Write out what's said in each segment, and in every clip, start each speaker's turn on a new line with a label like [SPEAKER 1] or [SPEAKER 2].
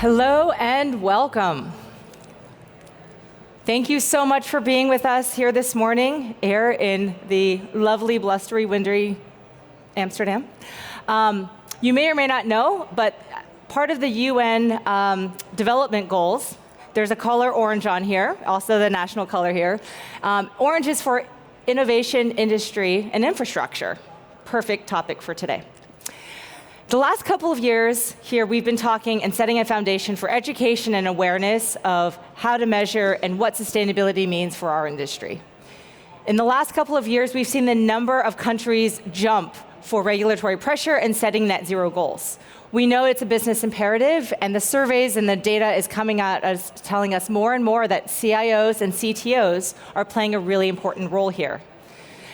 [SPEAKER 1] Hello and welcome. Thank you so much for being with us here this morning, here in the lovely, blustery, windy Amsterdam. You may or may not know, but part of the UN development goals, there's a color orange on here, also the national color here. Orange is for innovation, industry, and infrastructure. Perfect topic for today. The last couple of years here, we've been talking and setting a foundation for education and awareness of how to measure and what sustainability means for our industry. In the last couple of years, we've seen the number of countries jump for regulatory pressure and setting net zero goals. We know it's a business imperative, and the surveys and the data is coming at us, telling us more and more that CIOs and CTOs are playing a really important role here.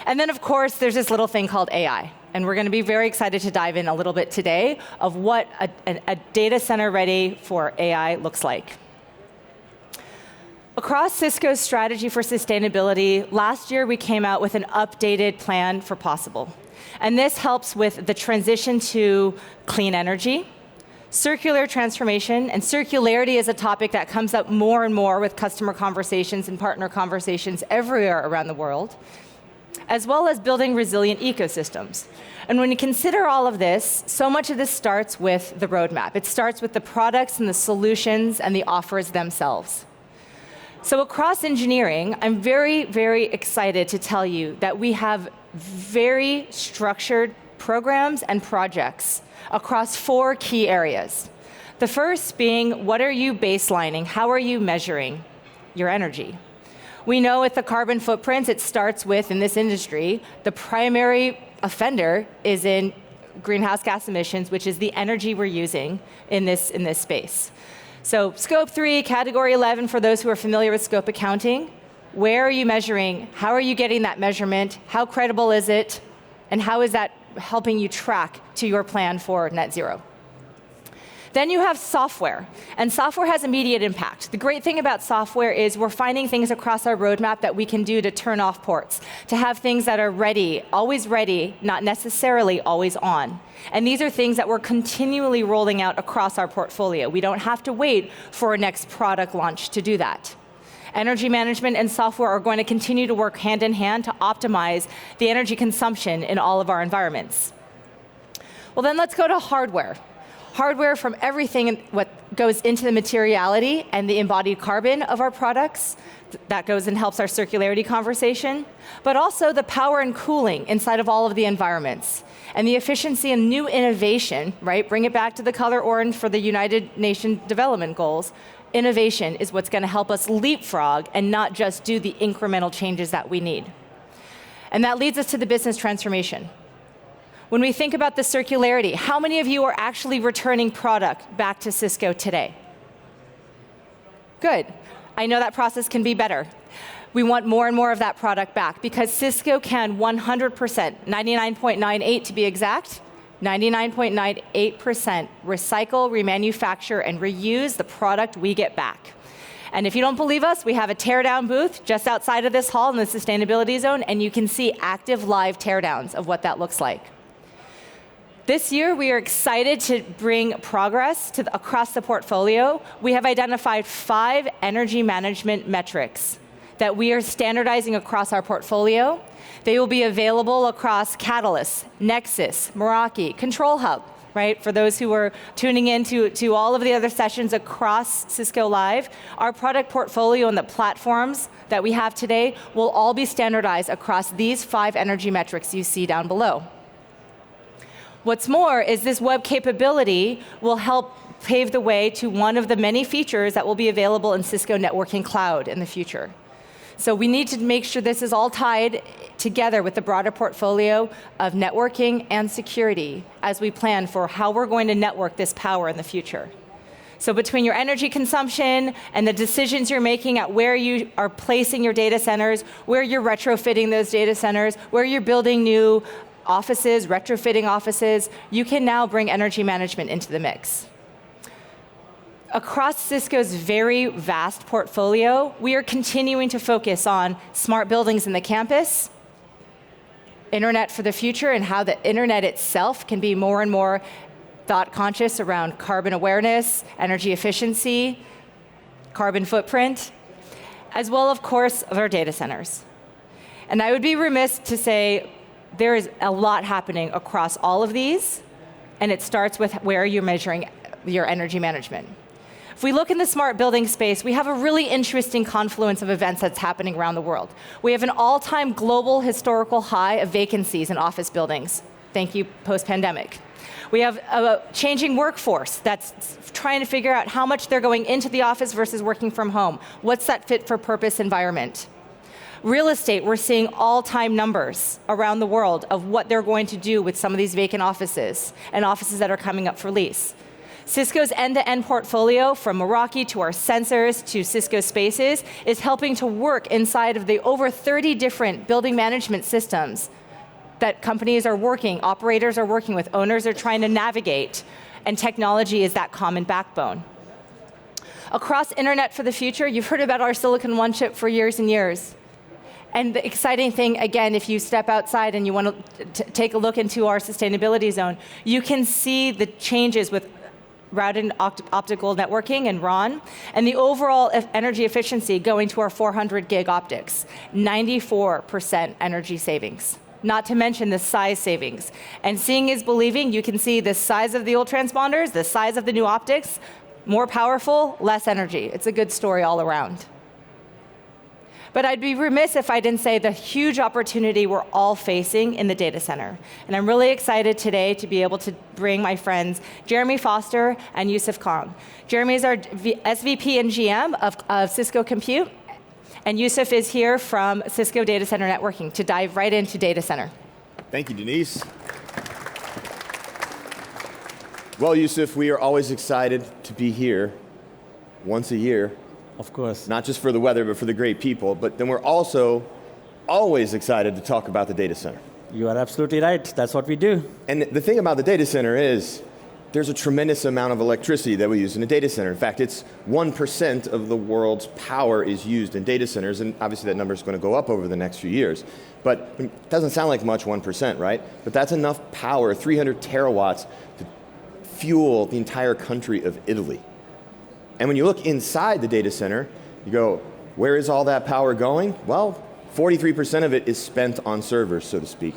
[SPEAKER 1] And then, of course, there's this little thing called AI. And we're going to be very excited to dive in a little bit today of what a data center ready for AI looks like. Across Cisco's strategy for sustainability, last year we came out with an updated plan for possible. And this helps with the transition to clean energy, circular transformation, and circularity is a topic that comes up more and more with customer conversations and partner conversations everywhere around the world, as well as building resilient ecosystems. And when you consider all of this, so much of this starts with the roadmap. It starts with the products and the solutions and the offers themselves. So across engineering, I'm very, very excited to tell you that we have very structured programs and projects across 4 key areas. The first being, what are you baselining? How are you measuring your energy? We know with the carbon footprints, it starts with, in this industry, the primary offender is in greenhouse gas emissions, which is the energy we're using in this space. So scope 3, category 11, for those who are familiar with scope accounting, where are you measuring? How are you getting that measurement? How credible is it? And how is that helping you track to your plan for net zero? Then you have software, and software has immediate impact. The great thing about software is we're finding things across our roadmap that we can do to turn off ports, to have things that are ready, not necessarily always on. And these are things that we're continually rolling out across our portfolio. We don't have to wait for a next product launch to do that. Energy management and software are going to continue to work hand in hand to optimize the energy consumption in all of our environments. Well, then let's go to hardware. Hardware from everything what goes into the materiality and the embodied carbon of our products. That goes and helps our circularity conversation. But also the power and cooling inside of all of the environments. And the efficiency and new innovation, right? Bring it back to the color orange for the United Nations Development Goals. Innovation is what's going to help us leapfrog and not just do the incremental changes that we need. And that leads us to the business transformation. When we think about the circularity, how many of you are actually returning product back to Cisco today? Good. I know that process can be better. We want more and more of that product back because Cisco can 100%, 99.98 to be exact, 99.98% recycle, remanufacture, and reuse the product we get back. And if you don't believe us, we have a teardown booth just outside of this hall in the sustainability zone, and you can see active live teardowns of what that looks like. This year, we are excited to bring progress across the portfolio. We have identified 5 energy management metrics that we are standardizing across our portfolio. They will be available across Catalyst, Nexus, Meraki, Control Hub, right? For those who are tuning in to all of the other sessions across Cisco Live, our product portfolio and the platforms that we have today will all be standardized across these 5 energy metrics you see down below. What's more is this web capability will help pave the way to one of the many features that will be available in Cisco Networking Cloud in the future. So we need to make sure this is all tied together with the broader portfolio of networking and security as we plan for how we're going to network this power in the future. So between your energy consumption and the decisions you're making at where you are placing your data centers, where you're retrofitting those data centers, where you're building new offices, retrofitting offices, you can now bring energy management into the mix. Across Cisco's very vast portfolio, we are continuing to focus on smart buildings in the campus, internet for the future, and how the internet itself can be more and more thought conscious around carbon awareness, energy efficiency, carbon footprint, as well, of course, of our data centers. And I would be remiss to say there is a lot happening across all of these, and it starts with where you're measuring your energy management. If we look in the smart building space, we have a really interesting confluence of events that's happening around the world. We have an all-time global historical high of vacancies in office buildings. Thank you, post-pandemic. We have a changing workforce that's trying to figure out how much they're going into the office versus working from home. What's that fit-for-purpose environment? Real estate, we're seeing all-time numbers around the world of what they're going to do with some of these vacant offices and offices that are coming up for lease. Cisco's end-to-end portfolio, from Meraki to our sensors to Cisco Spaces, is helping to work inside of the over 30 different building management systems that companies are working, operators are working with, owners are trying to navigate, and technology is that common backbone. Across Internet for the Future, you've heard about our Silicon One chip for years and years. And the exciting thing, again, if you step outside and you want to take a look into our sustainability zone, you can see the changes with routed optical networking and RON, and the overall energy efficiency going to our 400 gig optics, 94% energy savings. Not to mention the size savings. And seeing is believing. You can see the size of the old transponders, the size of the new optics, more powerful, less energy. It's a good story all around. But I'd be remiss if I didn't say the huge opportunity we're all facing in the data center. And I'm really excited today to be able to bring my friends Jeremy Foster and Yusuf Khan. Jeremy is our SVP and GM of Cisco Compute, and Yusuf is here from Cisco Data Center Networking to dive right into data center.
[SPEAKER 2] Thank you, Denise. Well, Yusuf, we are always excited to be here once a year.
[SPEAKER 3] Of course.
[SPEAKER 2] Not just for the weather, but for the great people. But then we're also always excited to talk about the data center.
[SPEAKER 3] You are absolutely right. That's what we do.
[SPEAKER 2] And the thing about the data center is there's a tremendous amount of electricity that we use in a data center. In fact, it's 1% of the world's power is used in data centers, and obviously that number is going to go up over the next few years. But it doesn't sound like much, 1%, right? But that's enough power, 300 terawatts, to fuel the entire country of Italy. And when you look inside the data center, you go, where is all that power going? Well, 43% of it is spent on servers, so to speak.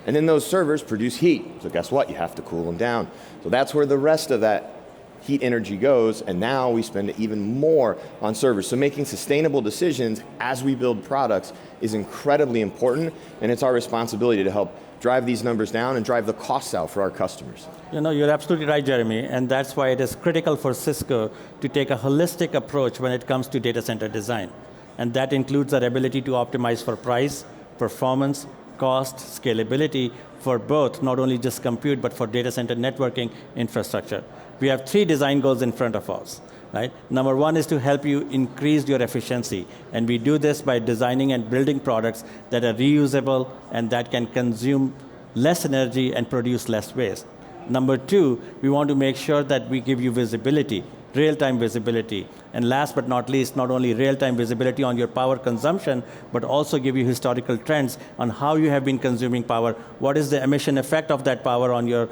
[SPEAKER 2] And then those servers produce heat. So guess what? You have to cool them down. So that's where the rest of that heat energy goes, and now we spend even more on servers. So making sustainable decisions as we build products is incredibly important, and it's our responsibility to help drive these numbers down and drive the costs out for our customers.
[SPEAKER 3] You know, you're absolutely right, Jeremy, and that's why it is critical for Cisco to take a holistic approach when it comes to data center design. And that includes our ability to optimize for price, performance, cost, scalability for both, not only just compute, but for data center networking infrastructure. We have 3 design goals in front of us. Right? Number 1 is to help you increase your efficiency, and we do this by designing and building products that are reusable and that can consume less energy and produce less waste. Number 2, we want to make sure that we give you visibility, real-time visibility. And last but not least, not only real-time visibility on your power consumption, but also give you historical trends on how you have been consuming power, what is the emission effect of that power on your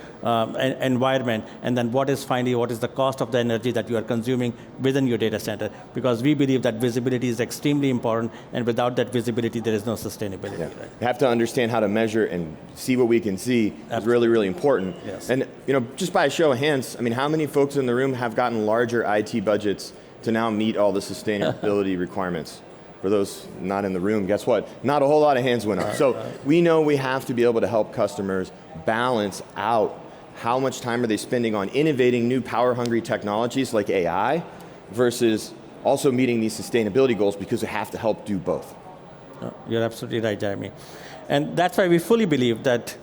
[SPEAKER 3] environment, and then what is the cost of the energy that you are consuming within your data center. Because we believe that visibility is extremely important, and without that visibility, there is no sustainability.
[SPEAKER 2] Yeah.
[SPEAKER 3] Right?
[SPEAKER 2] You have to understand how to measure and see what we can see. Absolutely. Is really, really important.
[SPEAKER 3] Yes.
[SPEAKER 2] And just by a show of hands, I mean, how many folks in the room have gotten larger IT budgets to now meet all the sustainability requirements? For those not in the room, guess what? Not a whole lot of hands went up. So we know we have to be able to help customers balance out how much time are they spending on innovating new power-hungry technologies like AI versus also meeting these sustainability goals, because we have to help do both.
[SPEAKER 3] You're absolutely right, Jeremy. And that's why we fully believe that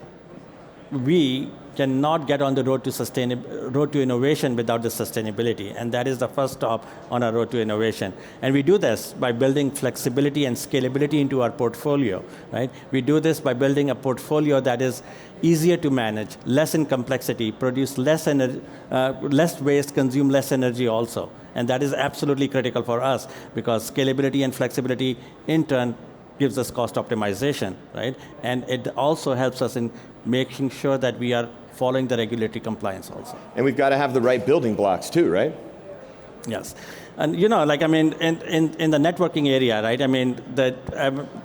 [SPEAKER 3] we cannot get on the road to innovation without the sustainability, and that is the first stop on our road to innovation. And we do this by building flexibility and scalability into our portfolio, right? We do this by building a portfolio that is easier to manage, less in complexity, produce less waste, consume less energy also. And that is absolutely critical for us, because scalability and flexibility, in turn, gives us cost optimization, right? And it also helps us in making sure that we are following the regulatory compliance also.
[SPEAKER 2] And we've got to have the right building blocks too, right?
[SPEAKER 3] Yes. And like, I mean, in the networking area, right? I mean,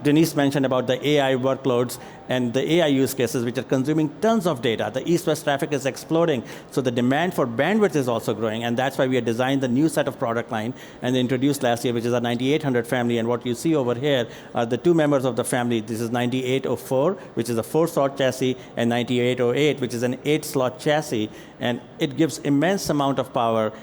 [SPEAKER 3] Denise mentioned about the AI workloads and the AI use cases, which are consuming tons of data. The east-west traffic is exploding, so the demand for bandwidth is also growing, and that's why we have designed the new set of product line and introduced last year, which is our 9800 family. And what you see over here are the two members of the family. This is 9804, which is a 4-slot chassis, and 9808, which is an 8-slot chassis, and it gives immense amount of power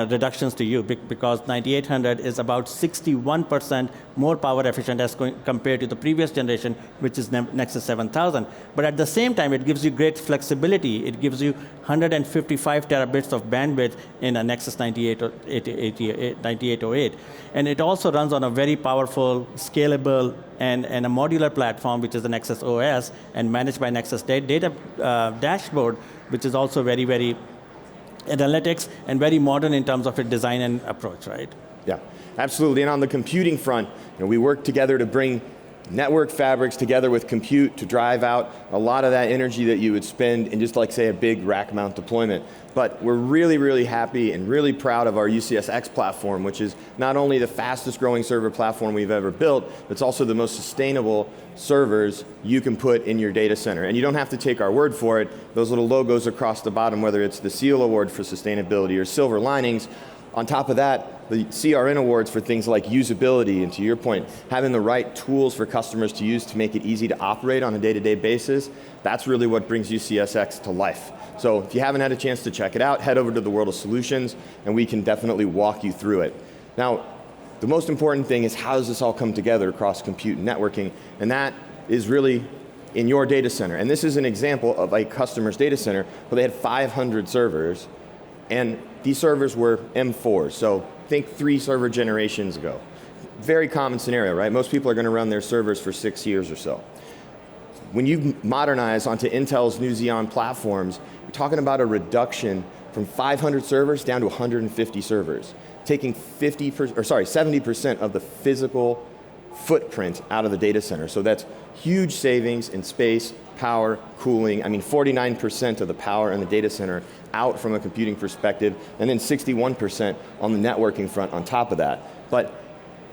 [SPEAKER 3] reductions to you because 9800 is about 61% more power efficient as compared to the previous generation, which is Nexus 7000. But at the same time, it gives you great flexibility. It gives you 155 terabits of bandwidth in a Nexus 9808. And it also runs on a very powerful, scalable, and a modular platform, which is the Nexus OS, and managed by Nexus data dashboard, which is also very, very analytics and very modern in terms of its design and approach, right?
[SPEAKER 2] Yeah, absolutely. And on the computing front, we work together to bring network fabrics together with compute to drive out a lot of that energy that you would spend in just like, say, a big rack mount deployment. But we're really, really happy and really proud of our UCSX platform, which is not only the fastest growing server platform we've ever built, but it's also the most sustainable servers you can put in your data center. And you don't have to take our word for it. Those little logos across the bottom, whether it's the SEAL Award for sustainability or silver linings, on top of that, the CRN awards for things like usability, and to your point, having the right tools for customers to use to make it easy to operate on a day-to-day basis, that's really what brings UCSX to life. So if you haven't had a chance to check it out, head over to the World of Solutions, and we can definitely walk you through it. Now, the most important thing is how does this all come together across compute and networking, and that is really in your data center. And this is an example of a customer's data center where they had 500 servers, and these servers were M4s, so think 3 server generations ago. Very common scenario, right? Most people are going to run their servers for 6 years or so. When you modernize onto Intel's new Xeon platforms, you're talking about a reduction from 500 servers down to 150 servers, taking 70% of the physical footprint out of the data center. So that's huge savings in space, power, cooling. I mean, 49% of the power in the data center out from a computing perspective, and then 61% on the networking front on top of that. But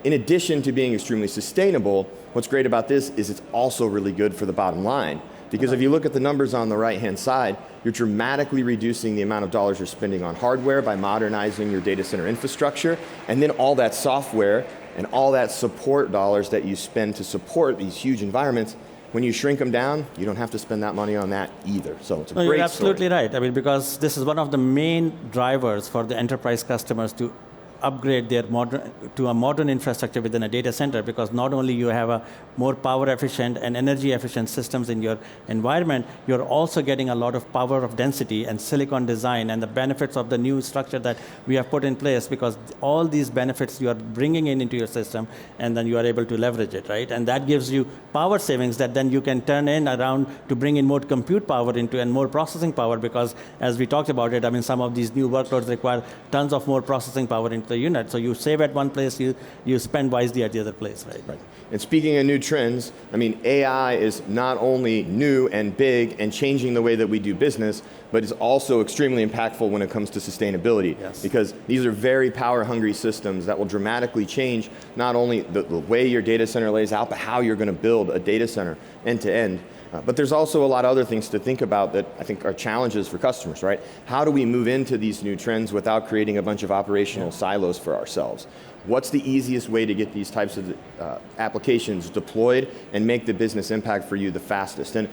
[SPEAKER 2] in addition to being extremely sustainable, what's great about this is it's also really good for the bottom line. Because if you look at the numbers on the right-hand side, you're dramatically reducing the amount of dollars you're spending on hardware by modernizing your data center infrastructure, and then all that software and all that support dollars that you spend to support these huge environments, when you shrink them down, you don't have to spend that money on that either. So it's a great story.
[SPEAKER 3] You're absolutely right. I mean, because this is one of the main drivers for the enterprise customers to upgrade their to a modern infrastructure within a data center, because not only you have a more power efficient and energy efficient systems in your environment, you're also getting a lot of power of density and silicon design and the benefits of the new structure that we have put in place, because all these benefits you are bringing into your system, and then you are able to leverage it, right? And that gives you power savings that then you can turn in around to bring in more compute power into and more processing power, because as we talked about it, I mean, some of these new workloads require tons of more processing power into the unit. So you save at one place, you spend wisely at the other place, right?
[SPEAKER 2] Right. And speaking of new trends, I mean, AI is not only new and big and changing the way that we do business, but it's also extremely impactful when it comes to sustainability.
[SPEAKER 3] Yes.
[SPEAKER 2] Because these are very power-hungry systems that will dramatically change not only the way your data center lays out, but how you're going to build a data center end-to-end. But there's also a lot of other things to think about that I think are challenges for customers, right? How do we move into these new trends without creating a bunch of operational silos for ourselves? What's the easiest way to get these types of applications deployed and make the business impact for you the fastest? And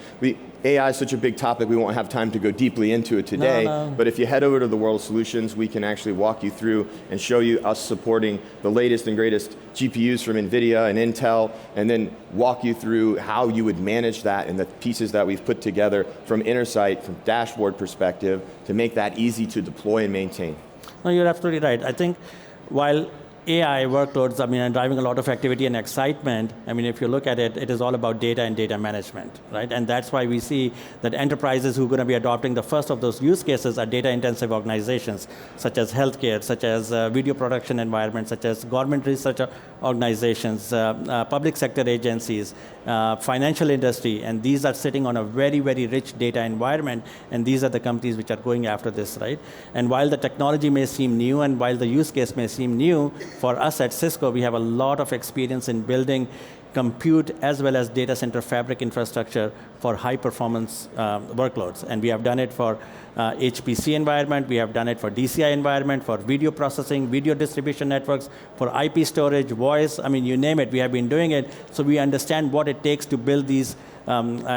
[SPEAKER 2] AI is such a big topic, we won't have time to go deeply into it today, but if you head over to the World of Solutions, we can actually walk you through and show you us supporting the latest and greatest GPUs from NVIDIA and Intel, and then walk you through how you would manage that and the pieces that we've put together from Intersight, from dashboard perspective, to make that easy to deploy and maintain.
[SPEAKER 3] No, you're absolutely right. I think while AI workloads, I mean, are driving a lot of activity and excitement. I mean, if you look at it, it is all about data and data management, right? And that's why we see that enterprises who are going to be adopting the first of those use cases are data-intensive organizations, such as healthcare, such as video production environments, such as government research organizations, public sector agencies, financial industry, and these are sitting on a very, very rich data environment, and these are the companies which are going after this, right? And while the technology may seem new, and while the use case may seem new, for us at Cisco, we have a lot of experience in building compute as well as data center fabric infrastructure for high performance workloads. And we have done it for HPC environment, we have done it for DCI environment, for video processing, video distribution networks, for IP storage, voice, I mean, you name it, we have been doing it. So we understand what it takes to build these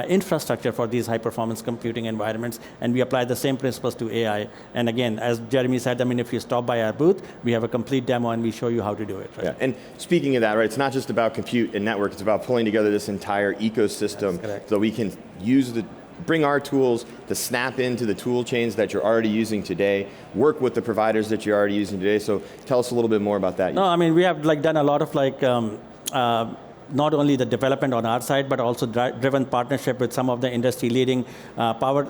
[SPEAKER 3] infrastructure for these high-performance computing environments, and we apply the same principles to AI. And again, as Jeremy said, I mean, if you stop by our booth, we have a complete demo and we show you how to do it. Right?
[SPEAKER 2] Yeah. And speaking of that, right, it's not just about compute and network, it's about pulling together this entire ecosystem so we can bring our tools to snap into the tool chains that you're already using today, work with the providers that you're already using today. So tell us a little bit more about that.
[SPEAKER 3] No, I mean, we have done a lot of not only the development on our side, but also driven partnership with some of the industry-leading power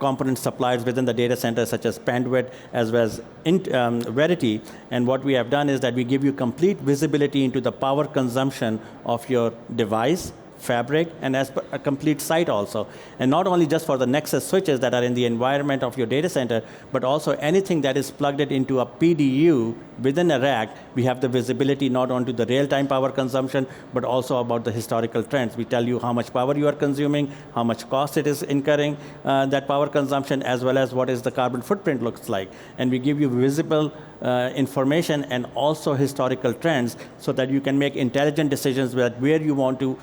[SPEAKER 3] component suppliers within the data center, such as Panduit, as well as Verity. And what we have done is that we give you complete visibility into the power consumption of your device, fabric, and as a complete site also. And not only just for the Nexus switches that are in the environment of your data center, but also anything that is plugged into a PDU within a rack, we have the visibility not only to the real-time power consumption, but also about the historical trends. We tell you how much power you are consuming, how much cost it is incurring, that power consumption, as well as what is the carbon footprint looks like. And we give you visible information and also historical trends so that you can make intelligent decisions about where you want to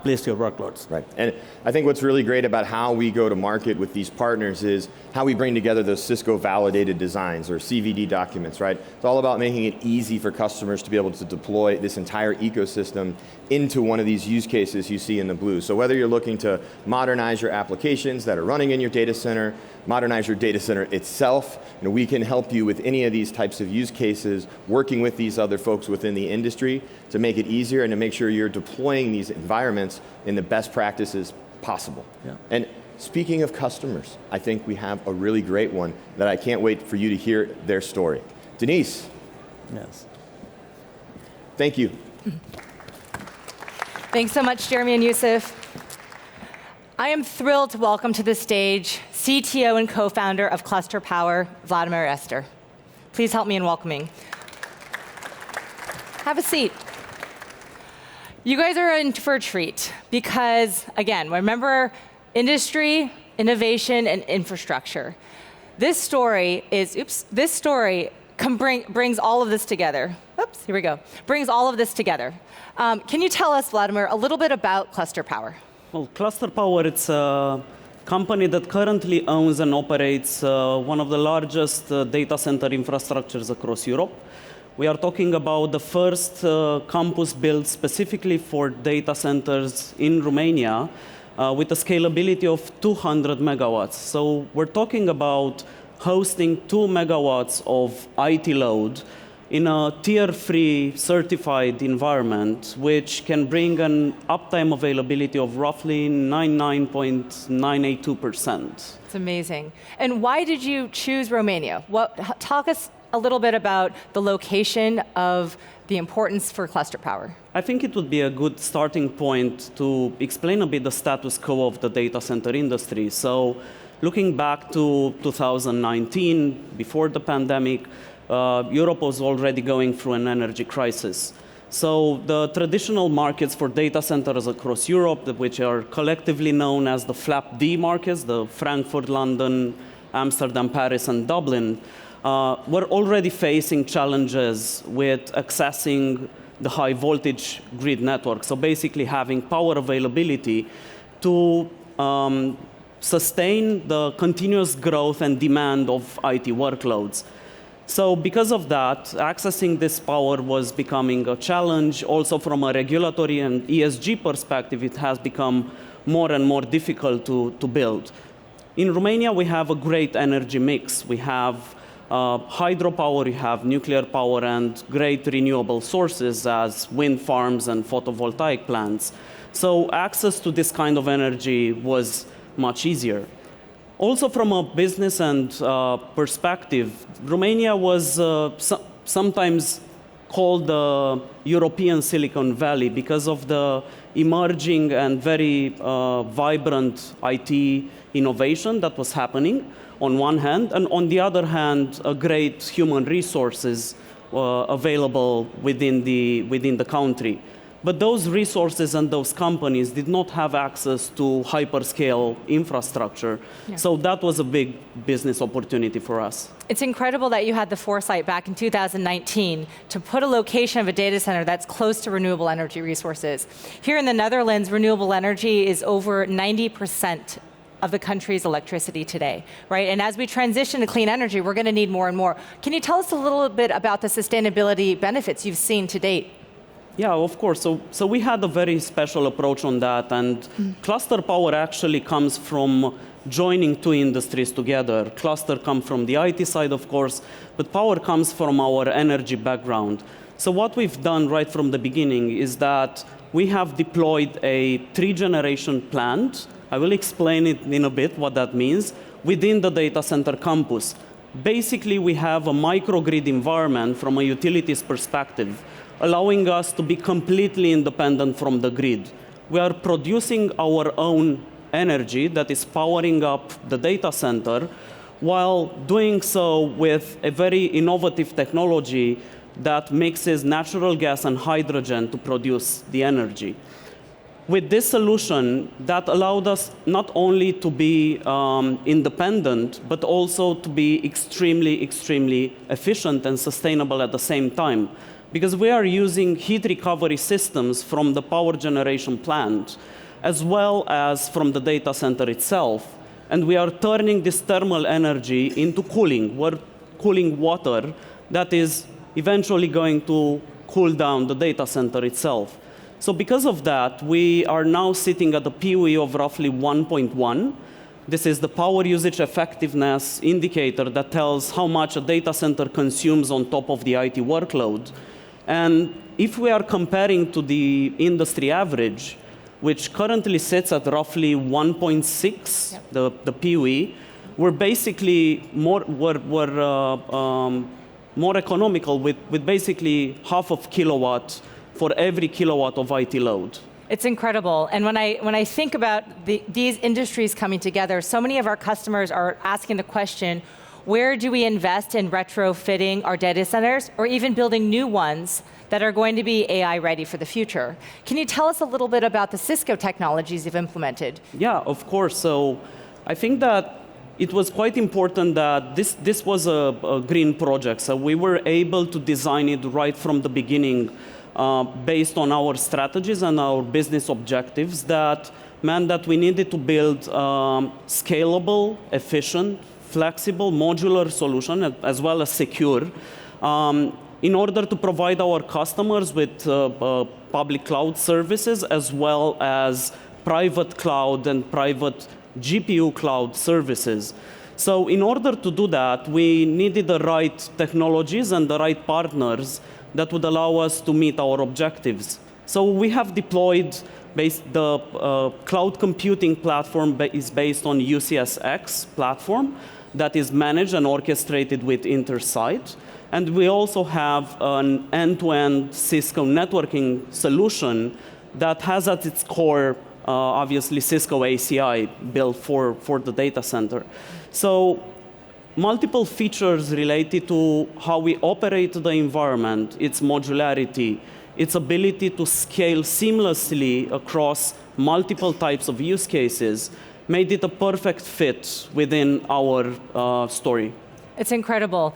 [SPEAKER 3] place your workloads.
[SPEAKER 2] Right, and I think what's really great about how we go to market with these partners is how we bring together those Cisco validated designs or CVD documents, right? It's all about making it easy for customers to be able to deploy this entire ecosystem into one of these use cases you see in the blue. So whether you're looking to modernize your applications that are running in your data center, modernize your data center itself, we can help you with any of these types of use cases, working with these other folks within the industry to make it easier and to make sure you're deploying these environments in the best practices possible.
[SPEAKER 3] Yeah.
[SPEAKER 2] And speaking of customers, I think we have a really great one that I can't wait for you to hear their story. Denise.
[SPEAKER 3] Yes.
[SPEAKER 2] Thank you.
[SPEAKER 1] Thanks so much, Jeremy and Yusuf. I am thrilled to welcome to the stage CTO and co-founder of Cluster Power, Vladimir Ester. Please help me in welcoming. Have a seat. You guys are in for a treat because, again, remember industry, innovation, and infrastructure. This story brings all of this together. Oops, here we go. Brings all of this together. Can you tell us, Vladimir, a little bit about Cluster Power?
[SPEAKER 4] Well, Cluster Power, it's a company that currently owns and operates one of the largest data center infrastructures across Europe. We are talking about the first campus built specifically for data centers in Romania with a scalability of 200 megawatts. So we're talking about hosting 2 megawatts of IT load in a tier-3 certified environment, which can bring an uptime availability of roughly 99.982%.
[SPEAKER 1] It's amazing. And why did you choose Romania? Talk us a little bit about the location of the importance for Cluster Power.
[SPEAKER 4] I think it would be a good starting point to explain a bit the status quo of the data center industry. So looking back to 2019, before the pandemic, Europe was already going through an energy crisis. So the traditional markets for data centers across Europe, which are collectively known as the FLAP-D markets, the Frankfurt, London, Amsterdam, Paris, and Dublin, were already facing challenges with accessing the high voltage grid network. So basically having power availability to sustain the continuous growth and demand of IT workloads. So because of that, accessing this power was becoming a challenge. Also from a regulatory and ESG perspective, it has become more and more difficult to build. In Romania, we have a great energy mix. We have hydropower, you have nuclear power, and great renewable sources as wind farms and photovoltaic plants. So access to this kind of energy was much easier. Also, from a business and perspective, Romania was sometimes called the European Silicon Valley because of the emerging and very vibrant IT innovation that was happening on one hand, and on the other hand, a great human resources available within the country. But those resources and those companies did not have access to hyperscale infrastructure. Yeah. So that was a big business opportunity for us.
[SPEAKER 1] It's incredible that you had the foresight back in 2019 to put a location of a data center that's close to renewable energy resources. Here in the Netherlands, renewable energy is over 90% of the country's electricity today, right? And as we transition to clean energy, we're going to need more and more. Can you tell us a little bit about the sustainability benefits you've seen to date?
[SPEAKER 4] Yeah, of course. So we had a very special approach on that, and cluster power actually comes from joining two industries together. Cluster comes from the IT side, of course, but power comes from our energy background. So what we've done right from the beginning is that we have deployed a 3-generation plant. I will explain it in a bit what that means, within the data center campus. Basically, we have a microgrid environment from a utilities perspective, allowing us to be completely independent from the grid. We are producing our own energy that is powering up the data center, while doing so with a very innovative technology that mixes natural gas and hydrogen to produce the energy. With this solution, that allowed us not only to be independent, but also to be extremely, extremely efficient and sustainable at the same time. Because we are using heat recovery systems from the power generation plant, as well as from the data center itself. And we are turning this thermal energy into cooling. We're cooling water that is eventually going to cool down the data center itself. So because of that, we are now sitting at a PUE of roughly 1.1. This is the power usage effectiveness indicator that tells how much a data center consumes on top of the IT workload. And if we are comparing to the industry average, which currently sits at roughly 1.6, yep, the PUE, we're basically more economical with basically half of kilowatt for every kilowatt of IT load.
[SPEAKER 1] It's incredible. And when I think about these industries coming together, so many of our customers are asking the question, where do we invest in retrofitting our data centers or even building new ones that are going to be AI ready for the future? Can you tell us a little bit about the Cisco technologies you've implemented?
[SPEAKER 4] Yeah, of course. So I think that it was quite important that this was a green project. So we were able to design it right from the beginning based on our strategies and our business objectives that meant that we needed to build scalable, efficient, flexible, modular solution, as well as secure, in order to provide our customers with public cloud services, as well as private cloud and private GPU cloud services. So in order to do that, we needed the right technologies and the right partners that would allow us to meet our objectives. So we have deployed the cloud computing platform is based on UCSX platform that is managed and orchestrated with Intersight. And we also have an end-to-end Cisco networking solution that has at its core, obviously, Cisco ACI built for the data center. So multiple features related to how we operate the environment, its modularity, its ability to scale seamlessly across multiple types of use cases, made it a perfect fit within our story.
[SPEAKER 1] It's incredible.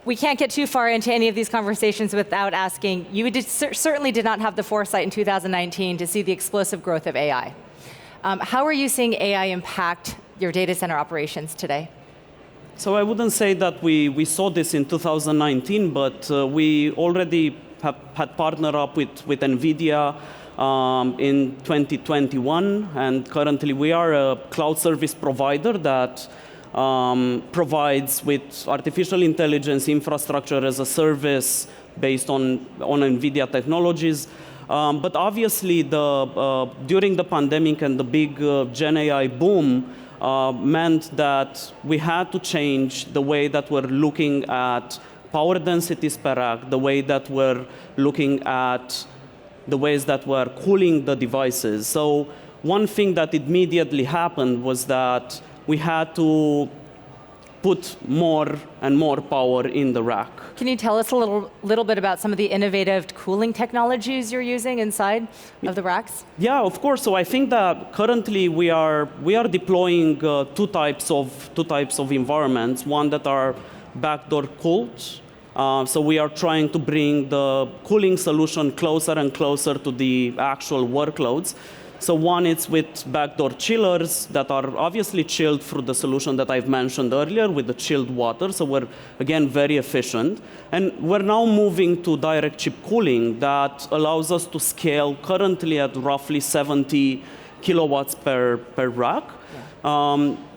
[SPEAKER 1] We can't get too far into any of these conversations without asking, you certainly did not have the foresight in 2019 to see the explosive growth of AI. How are you seeing AI impact your data center operations today?
[SPEAKER 4] So I wouldn't say that we saw this in 2019, but we already had partnered up with NVIDIA in 2021, and currently we are a cloud service provider that provides with artificial intelligence infrastructure as a service based on NVIDIA technologies. But obviously, during the pandemic and the big Gen AI boom meant that we had to change the way that we're looking at power densities per rack, the way that we're looking at the ways that we're cooling the devices. So one thing that immediately happened was that we had to put more and more power in the rack.
[SPEAKER 1] Can you tell us a little bit about some of the innovative cooling technologies you're using inside of the racks?
[SPEAKER 4] Yeah, of course. So I think that currently we are deploying two types of environments. One that are backdoor cooled. So we are trying to bring the cooling solution closer and closer to the actual workloads. So one is with backdoor chillers that are obviously chilled through the solution that I've mentioned earlier with the chilled water. So we're, again, very efficient. And we're now moving to direct chip cooling that allows us to scale currently at roughly 70 kilowatts per rack.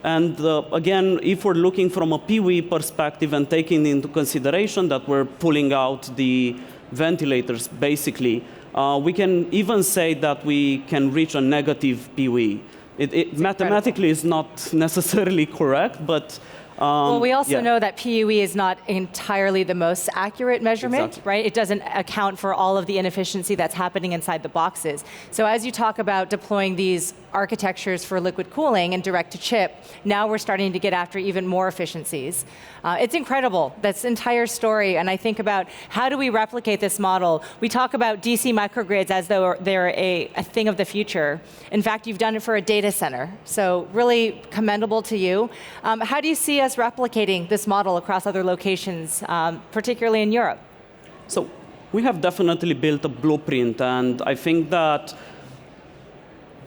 [SPEAKER 4] Again, if we're looking from a PUE perspective and taking into consideration that we're pulling out the ventilators, basically, we can even say that we can reach a negative PUE. It mathematically is not necessarily correct, but
[SPEAKER 1] well, we also know that PUE is not entirely the most accurate measurement,
[SPEAKER 4] exactly.
[SPEAKER 1] right? It doesn't account for all of the inefficiency that's happening inside the boxes. So as you talk about deploying these architectures for liquid cooling and direct to chip, now we're starting to get after even more efficiencies. It's incredible, this entire story, and I think about how do we replicate this model? We talk about DC microgrids as though they're a thing of the future. In fact, you've done it for a data center, so really commendable to you. How do you see us replicating this model across other locations, particularly in Europe?
[SPEAKER 4] So we have definitely built a blueprint, and I think that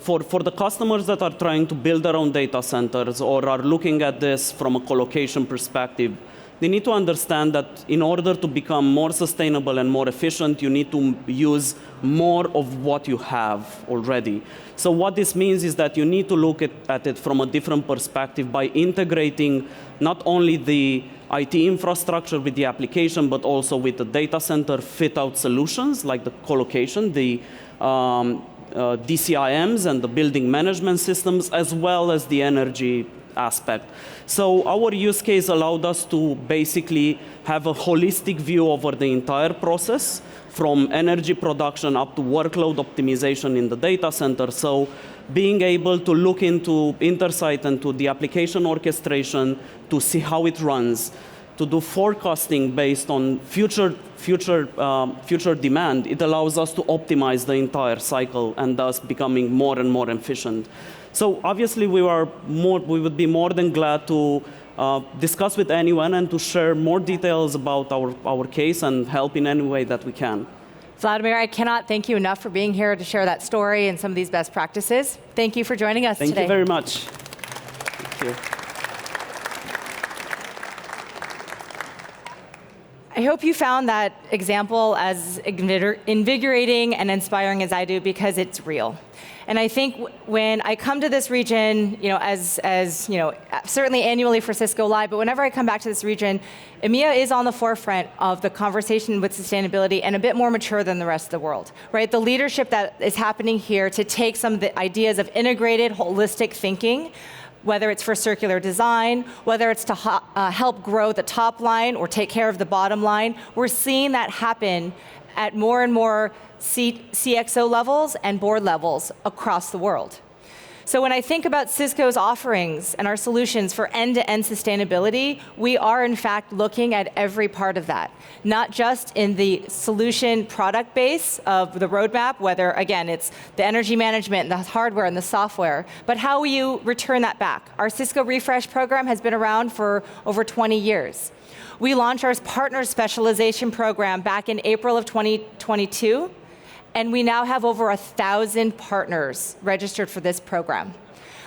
[SPEAKER 4] for the customers that are trying to build their own data centers or are looking at this from a colocation perspective, they need to understand that in order to become more sustainable and more efficient, you need to use more of what you have already. So what this means is that you need to look at it from a different perspective by integrating not only the IT infrastructure with the application, but also with the data center fit-out solutions like the colocation, the DCIMs and the building management systems, as well as the energy aspect. So our use case allowed us to basically have a holistic view over the entire process, from energy production up to workload optimization in the data center. So being able to look into Intersight and to the application orchestration to see how it runs, to do forecasting based on future demand, it allows us to optimize the entire cycle and thus becoming more and more efficient. So obviously we would be more than glad to discuss with anyone and to share more details about our case and help in any way that we can.
[SPEAKER 1] Vladimir, I cannot thank you enough for being here to share that story and some of these best practices. Thank you for joining us today.
[SPEAKER 4] Thank you very much. Thank you.
[SPEAKER 1] I hope you found that example as invigorating and inspiring as I do, because it's real. And I think when I come to this region, as certainly annually for Cisco Live, but whenever I come back to this region, EMEA is on the forefront of the conversation with sustainability and a bit more mature than the rest of the world, right? The leadership that is happening here to take some of the ideas of integrated, holistic thinking, whether it's for circular design, whether it's to help grow the top line or take care of the bottom line, we're seeing that happen at more and more CXO levels and board levels across the world. So when I think about Cisco's offerings and our solutions for end-to-end sustainability, we are in fact looking at every part of that, not just in the solution product base of the roadmap, whether again it's the energy management, the hardware and the software, but how will you return that back? Our Cisco Refresh program has been around for over 20 years. We launched our partner specialization program back in April of 2022. And we now have over 1,000 partners registered for this program.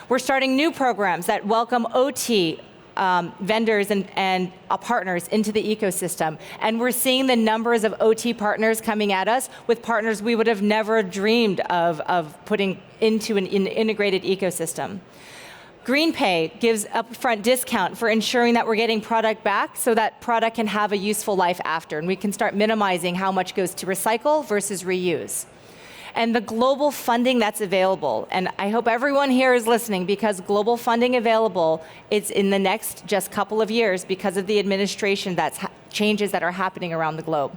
[SPEAKER 1] We're starting new programs that welcome OT vendors and partners into the ecosystem. And we're seeing the numbers of OT partners coming at us with partners we would have never dreamed of putting into an integrated ecosystem. GreenPay gives upfront discount for ensuring that we're getting product back so that product can have a useful life after, and we can start minimizing how much goes to recycle versus reuse. And the global funding that's available, and I hope everyone here is listening because global funding available is in the next just couple of years because of the administration changes that are happening around the globe.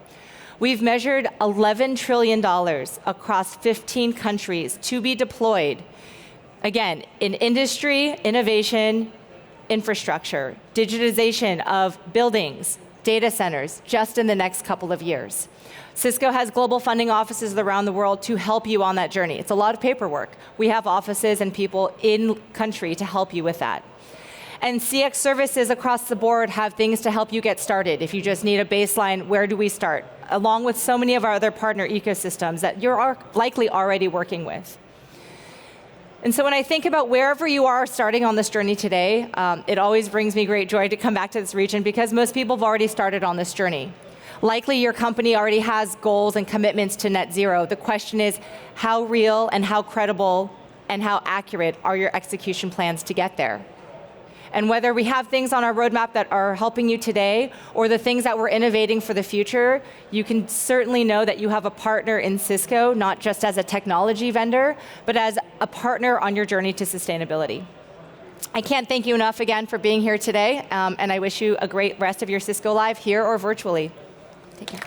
[SPEAKER 1] We've measured $11 trillion across 15 countries to be deployed, again, in industry, innovation, infrastructure, digitization of buildings, data centers, just in the next couple of years. Cisco has global funding offices around the world to help you on that journey. It's a lot of paperwork. We have offices and people in country to help you with that. And CX services across the board have things to help you get started. If you just need a baseline, where do we start? Along with so many of our other partner ecosystems that you're likely already working with. And so when I think about wherever you are starting on this journey today, it always brings me great joy to come back to this region because most people have already started on this journey. Likely your company already has goals and commitments to net zero. The question is how real and how credible and how accurate are your execution plans to get there? And whether we have things on our roadmap that are helping you today or the things that we're innovating for the future, you can certainly know that you have a partner in Cisco, not just as a technology vendor, but as a partner on your journey to sustainability. I can't thank you enough again for being here today, and I wish you a great rest of your Cisco Live here or virtually. Take care.